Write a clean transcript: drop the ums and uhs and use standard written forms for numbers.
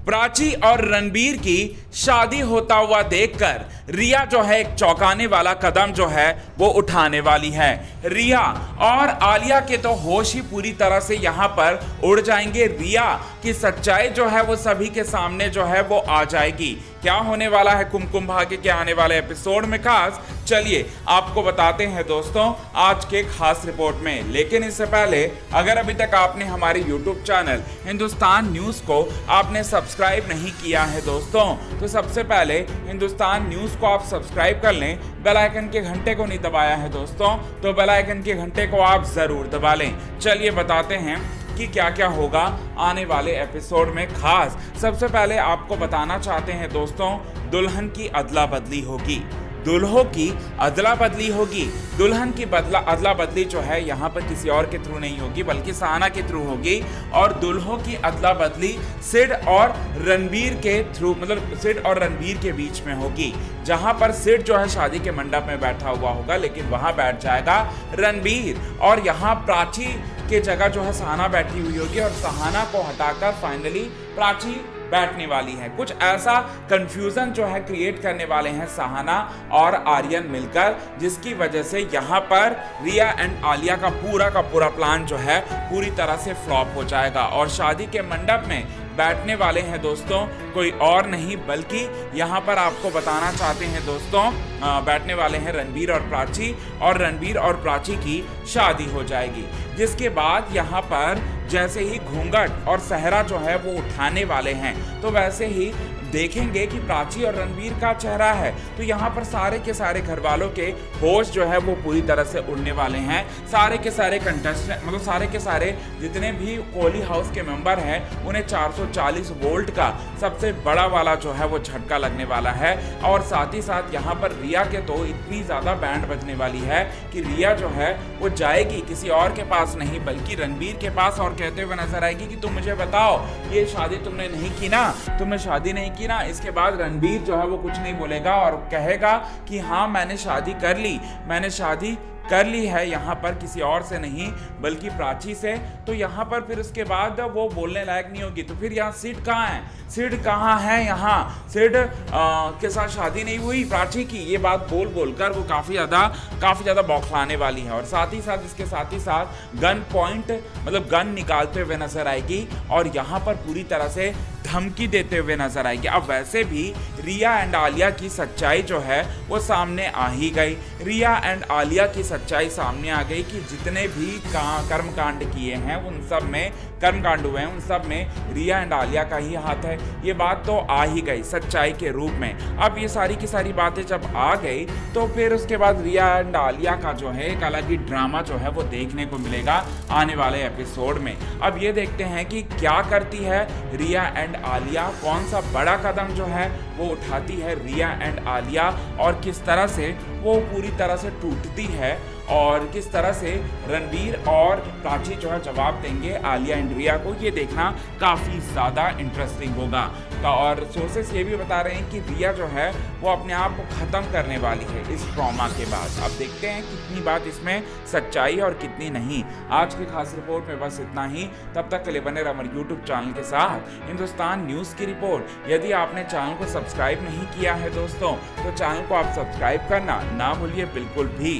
प्राची और रणबीर की शादी होता हुआ देखकर रिया जो है एक चौंकाने वाला कदम जो है वो उठाने वाली है। रिया और आलिया के तो होश ही पूरी तरह से यहाँ पर उड़ जाएंगे। रिया की सच्चाई जो है वो सभी के सामने जो है वो आ जाएगी। क्या होने वाला है कुमकुम भाग्य के आने वाले एपिसोड में खास, चलिए आपको बताते हैं दोस्तों आज के खास रिपोर्ट में। लेकिन इससे पहले अगर अभी तक आपने हमारे YouTube चैनल हिंदुस्तान न्यूज को आपने सब्सक्राइब नहीं किया है दोस्तों, तो सबसे पहले हिंदुस्तान न्यूज को आप सब्सक्राइब कर लें। बेल आइकन के घंटे को नहीं दबाया है दोस्तों, तो बेल आइकन के घंटे को आप जरूर दबा लें। चलिए बताते हैं कि क्या क्या होगा आने वाले एपिसोड में खास। सबसे पहले आपको बताना चाहते हैं दोस्तों, दुल्हन की अदला बदली होगी, दुल्हों की अदला बदली होगी। दुल्हन की अदला बदली जो है यहाँ पर किसी और के थ्रू नहीं होगी बल्कि सहाना के थ्रू होगी। और दुल्हों की अदला बदली सिड और रणबीर के थ्रू, मतलब सिड और रणबीर के बीच में होगी। जहाँ पर सिड जो है शादी के मंडप में बैठा हुआ होगा, लेकिन वहाँ बैठ जाएगा रणबीर। और यहाँ प्राची के जगह जो है सहाना बैठी हुई होगी और सहाना को हटाकर फाइनली प्राची बैठने वाली है। कुछ ऐसा कंफ्यूजन जो है क्रिएट करने वाले हैं सहाना और आर्यन मिलकर, जिसकी वजह से यहाँ पर रिया एंड आलिया का पूरा प्लान जो है पूरी तरह से फ्लॉप हो जाएगा। और शादी के मंडप में बैठने वाले हैं दोस्तों कोई और नहीं बल्कि यहाँ पर आपको बताना चाहते हैं दोस्तों, बैठने वाले हैं रणबीर और प्राची, और रणबीर और प्राची की शादी हो जाएगी। जिसके बाद यहाँ पर जैसे ही घूंघट और सहरा जो है वो उठाने वाले हैं, तो वैसे ही देखेंगे कि प्राची और रणबीर का चेहरा है, तो यहाँ पर सारे के सारे घर वालों के होश जो है वो पूरी तरह से उड़ने वाले हैं। सारे के सारे कंटेस्टेंट, मतलब सारे के सारे जितने भी कोहली हाउस के मेंबर हैं, उन्हें 440 वोल्ट का सबसे बड़ा वाला जो है वो झटका लगने वाला है। और साथ ही साथ यहाँ पर रिया के तो इतनी ज़्यादा बैंड बजने वाली है कि रिया जो है वो जाएगी किसी और के पास नहीं बल्कि रणबीर के पास, और कहते हुए नजर आएगी कि तुम मुझे बताओ ये शादी तुमने नहीं की ना, तुमने शादी नहीं की ना। इसके बाद रणबीर जो है वो कुछ नहीं बोलेगा और कहेगा कि हाँ मैंने शादी कर ली, मैंने शादी कर ली है, यहाँ पर किसी और से नहीं बल्कि प्राची से। तो यहाँ पर फिर उसके बाद वो बोलने लायक नहीं होगी। तो फिर यहाँ सिड कहाँ है, सिड कहाँ है, यहाँ सिड के साथ शादी नहीं हुई प्राची की, ये बात बोल कर वो काफ़ी ज़्यादा बौखलाने वाली है। और साथ ही साथ गन पॉइंट, मतलब गन निकालते हुए नजर आएगी और यहाँ पर पूरी तरह से धमकी देते हुए नजर आएगी। अब वैसे भी रिया एंड आलिया की सच्चाई जो है वो सामने आ ही गई। रिया एंड आलिया की सच्चाई सामने आ गई कि जितने भी कर्मकांड किए हैं उन सब में, कर्मकांड हुए हैं उन सब में रिया एंड आलिया का ही हाथ है। ये बात तो आ ही गई सच्चाई के रूप में। अब ये सारी की सारी बातें जब आ गई तो फिर उसके बाद रिया एंड आलिया का जो है एक अलग ही ड्रामा जो है वो देखने को मिलेगा आने वाले एपिसोड में। अब ये देखते हैं कि क्या करती है रिया एंड आलिया, कौन सा बड़ा कदम जो है वो उठाती है रिया एंड आलिया, और किस तरह से वो पूरी तरह से टूटती है और किस तरह से रणबीर और प्राची जो है जवाब देंगे आलिया एंड रिया को। ये देखना काफ़ी ज़्यादा इंटरेस्टिंग होगा। और सोर्सेस ये भी बता रहे हैं कि रिया जो है वो अपने आप को ख़त्म करने वाली है इस ट्रॉमा के बाद। अब देखते हैं कितनी बात इसमें सच्चाई और कितनी नहीं। आज की खास रिपोर्ट में बस इतना ही। तब तक के लिए बने रहिए हमारे YouTube चैनल के साथ हिंदुस्तान न्यूज़ की रिपोर्ट। यदि आपने चैनल को सब्सक्राइब नहीं किया है दोस्तों, तो चैनल को आप सब्सक्राइब करना ना भूलिए बिल्कुल भी।